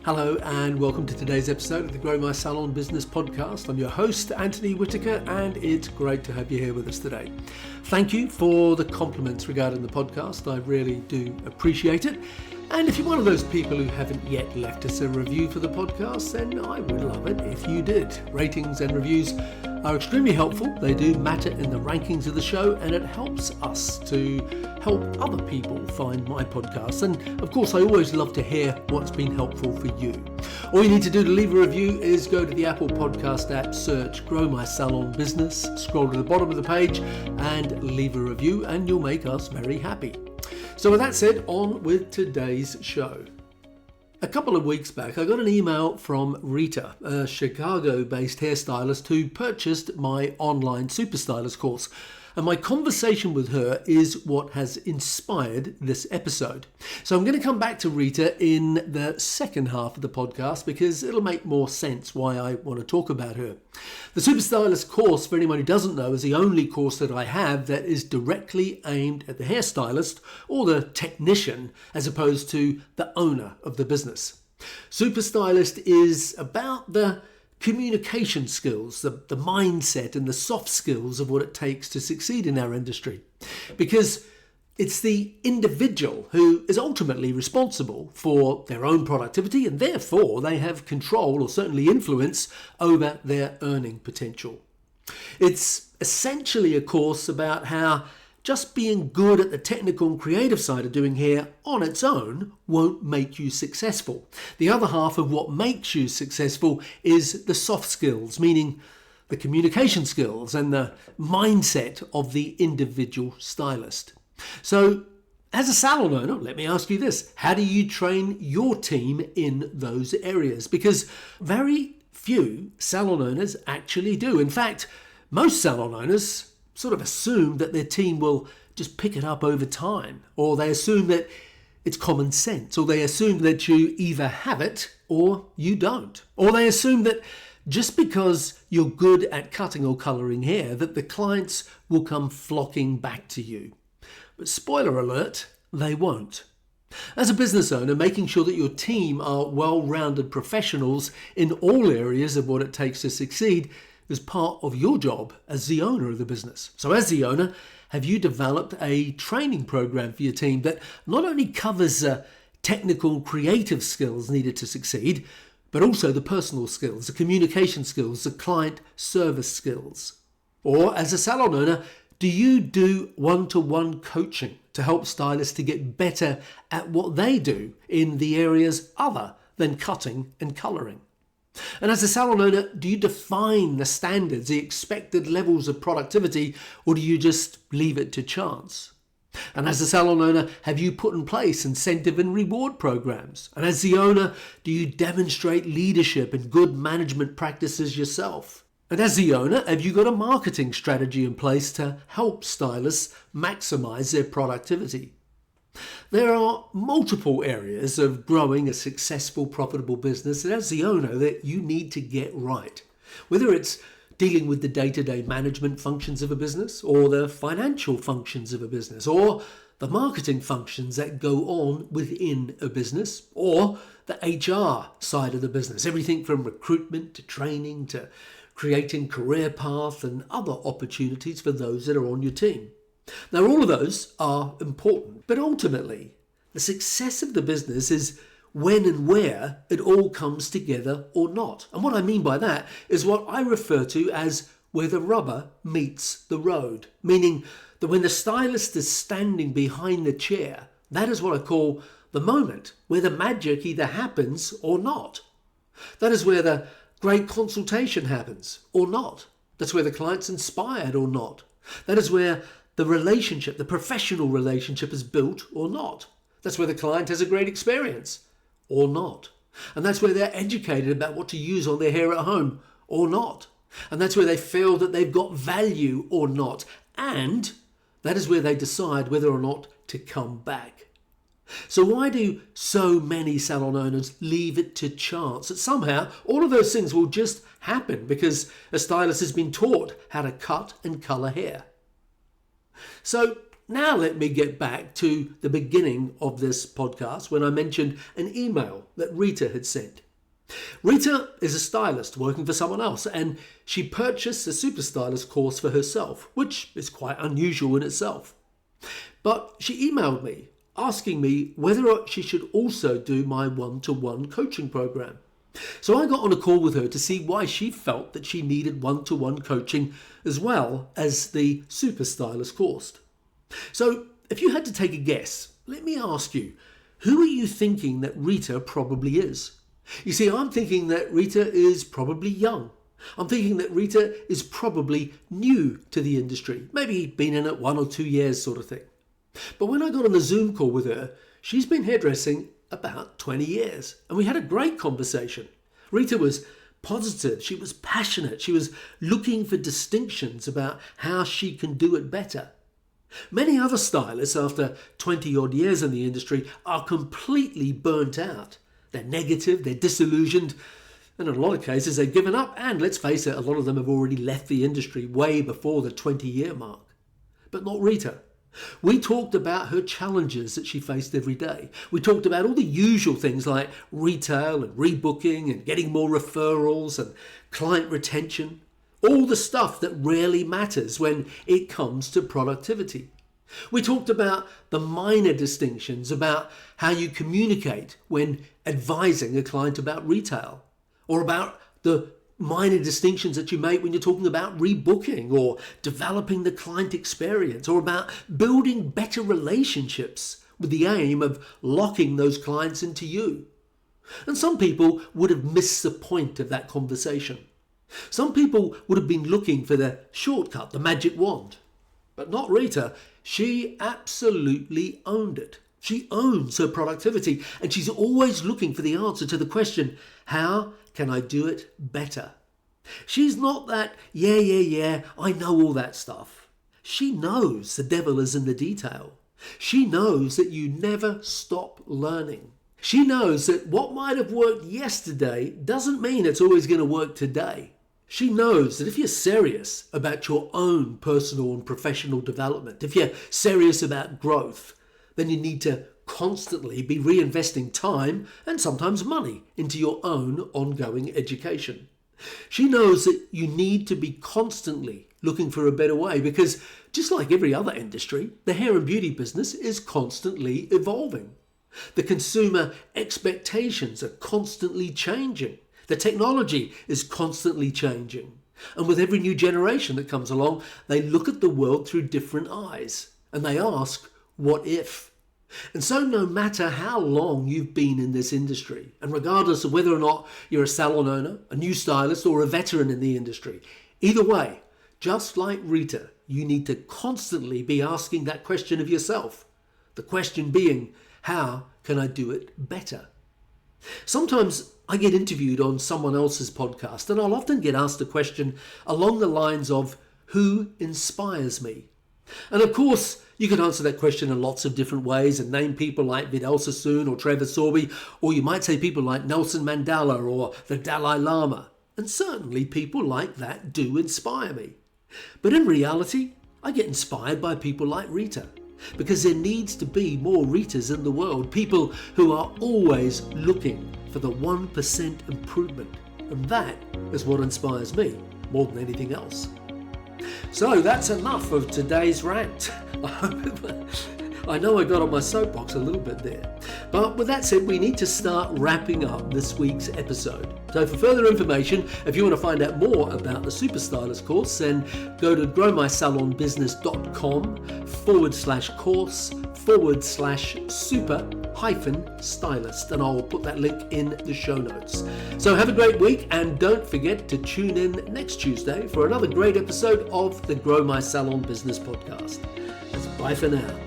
Hello and welcome to today's episode of the Grow My Salon Business Podcast. I'm your host, Anthony Whitaker, and it's great to have you here with us today. Thank you for the compliments regarding the podcast. I really do appreciate it. And if you're one of those people who haven't yet left us a review for the podcast, then I would love it if you did. Ratings and reviews are extremely helpful. They do matter in the rankings of the show, and it helps us to help other people find my podcast. And of course, I always love to hear what's been helpful for you. All you need to do to leave a review is go to the Apple Podcast app, search Grow My Salon Business, scroll to the bottom of the page and leave a review, and you'll make us very happy. So with that said, on with today's show. A couple of weeks back, I got an email from Rita, a Chicago-based hairstylist who purchased my online Super Stylist course. And my conversation with her is what has inspired this episode. So I'm going to come back to Rita in the second half of the podcast because it'll make more sense why I want to talk about her. The Super Stylist course, for anyone who doesn't know, is the only course that I have that is directly aimed at the hairstylist or the technician as opposed to the owner of the business. Super Stylist is about the communication skills, the mindset and the soft skills of what it takes to succeed in our industry. Because it's the individual who is ultimately responsible for their own productivity, and therefore they have control or certainly influence over their earning potential. It's essentially a course about how just being good at the technical and creative side of doing hair on its own won't make you successful. The other half of what makes you successful is the soft skills, meaning the communication skills and the mindset of the individual stylist. So, as a salon owner, let me ask you this. How do you train your team in those areas? Because very few salon owners actually do. In fact, most salon owners sort of assume that their team will just pick it up over time, or they assume that it's common sense, or they assume that you either have it or you don't, or they assume that just because you're good at cutting or colouring hair that the clients will come flocking back to you. But spoiler alert, they won't. As a business owner, making sure that your team are well-rounded professionals in all areas of what it takes to succeed is part of your job as the owner of the business. So as the owner, have you developed a training program for your team that not only covers technical, creative skills needed to succeed, but also the personal skills, the communication skills, the client service skills? Or as a salon owner, do you do one-to-one coaching to help stylists to get better at what they do in the areas other than cutting and colouring? And as a salon owner, do you define the standards, the expected levels of productivity, or do you just leave it to chance? And as a salon owner, have you put in place incentive and reward programs? And as the owner, do you demonstrate leadership and good management practices yourself? And as the owner, have you got a marketing strategy in place to help stylists maximize their productivity? There are multiple areas of growing a successful, profitable business that as the owner that you need to get right. Whether it's dealing with the day-to-day management functions of a business, or the financial functions of a business, or the marketing functions that go on within a business, or the HR side of the business. Everything from recruitment to training to creating career path and other opportunities for those that are on your team. Now, all of those are important, but ultimately, the success of the business is when and where it all comes together or not. And what I mean by that is what I refer to as where the rubber meets the road, meaning that when the stylist is standing behind the chair, that is what I call the moment where the magic either happens or not. That is where the great consultation happens or not. That's where the client's inspired or not. That is where the relationship, the professional relationship is built or not. That's where the client has a great experience or not. And that's where they're educated about what to use on their hair at home or not. And that's where they feel that they've got value or not. And that is where they decide whether or not to come back. So why do so many salon owners leave it to chance that somehow all of those things will just happen because a stylist has been taught how to cut and colour hair? So now let me get back to the beginning of this podcast when I mentioned an email that Rita had sent. Rita is a stylist working for someone else, and she purchased a Super Stylist course for herself, which is quite unusual in itself. But she emailed me asking me whether she should also do my one-to-one coaching program. So I got on a call with her to see why she felt that she needed one-to-one coaching as well as the Super Stylist course. So if you had to take a guess, let me ask you, who are you thinking that Rita probably is? You see, I'm thinking that Rita is probably young. I'm thinking that Rita is probably new to the industry, maybe been in it 1 or 2 years sort of thing. But when I got on a Zoom call with her, she's been hairdressing about 20 years, and we had a great conversation. Rita was positive, she was passionate, she was looking for distinctions about how she can do it better. Many other stylists, after 20 odd years in the industry, are completely burnt out. They're negative, they're disillusioned, and in a lot of cases they've given up, and let's face it, a lot of them have already left the industry way before the 20-year mark. But not Rita. We talked about her challenges that she faced every day. We talked about all the usual things like retail and rebooking and getting more referrals and client retention. All the stuff that rarely matters when it comes to productivity. We talked about the minor distinctions about how you communicate when advising a client about retail, or about the minor distinctions that you make when you're talking about rebooking or developing the client experience, or about building better relationships with the aim of locking those clients into you. And some people would have missed the point of that conversation. Some people would have been looking for the shortcut, the magic wand. But not Rita. She absolutely owned it. She owns her productivity, and she's always looking for the answer to the question, how can I do it better? She's not that, yeah, I know all that stuff. She knows the devil is in the detail. She knows that you never stop learning. She knows that what might have worked yesterday doesn't mean it's always going to work today. She knows that if you're serious about your own personal and professional development, if you're serious about growth, then you need to constantly be reinvesting time and sometimes money into your own ongoing education. She knows that you need to be constantly looking for a better way because, just like every other industry, the hair and beauty business is constantly evolving. The consumer expectations are constantly changing. The technology is constantly changing. And with every new generation that comes along, they look at the world through different eyes and they ask, what if? And so no matter how long you've been in this industry, and regardless of whether or not you're a salon owner, a new stylist, or a veteran in the industry, either way, just like Rita, you need to constantly be asking that question of yourself. The question being, how can I do it better? Sometimes I get interviewed on someone else's podcast, and I'll often get asked a question along the lines of, who inspires me? And of course, you could answer that question in lots of different ways and name people like Vidal Sassoon or Trevor Sorbie, or you might say people like Nelson Mandela or the Dalai Lama. And certainly people like that do inspire me. But in reality, I get inspired by people like Rita, because there needs to be more Ritas in the world, people who are always looking for the 1% improvement. And that is what inspires me more than anything else. So that's enough of today's rant. I know I got on my soapbox a little bit there. But with that said, we need to start wrapping up this week's episode. So for further information, if you want to find out more about the Super Stylist course, then go to growmysalonbusiness.com/course/super-stylist, and I'll put that link in the show notes. So have a great week, and don't forget to tune in next Tuesday for another great episode of the Grow My Salon Business podcast. Bye for now.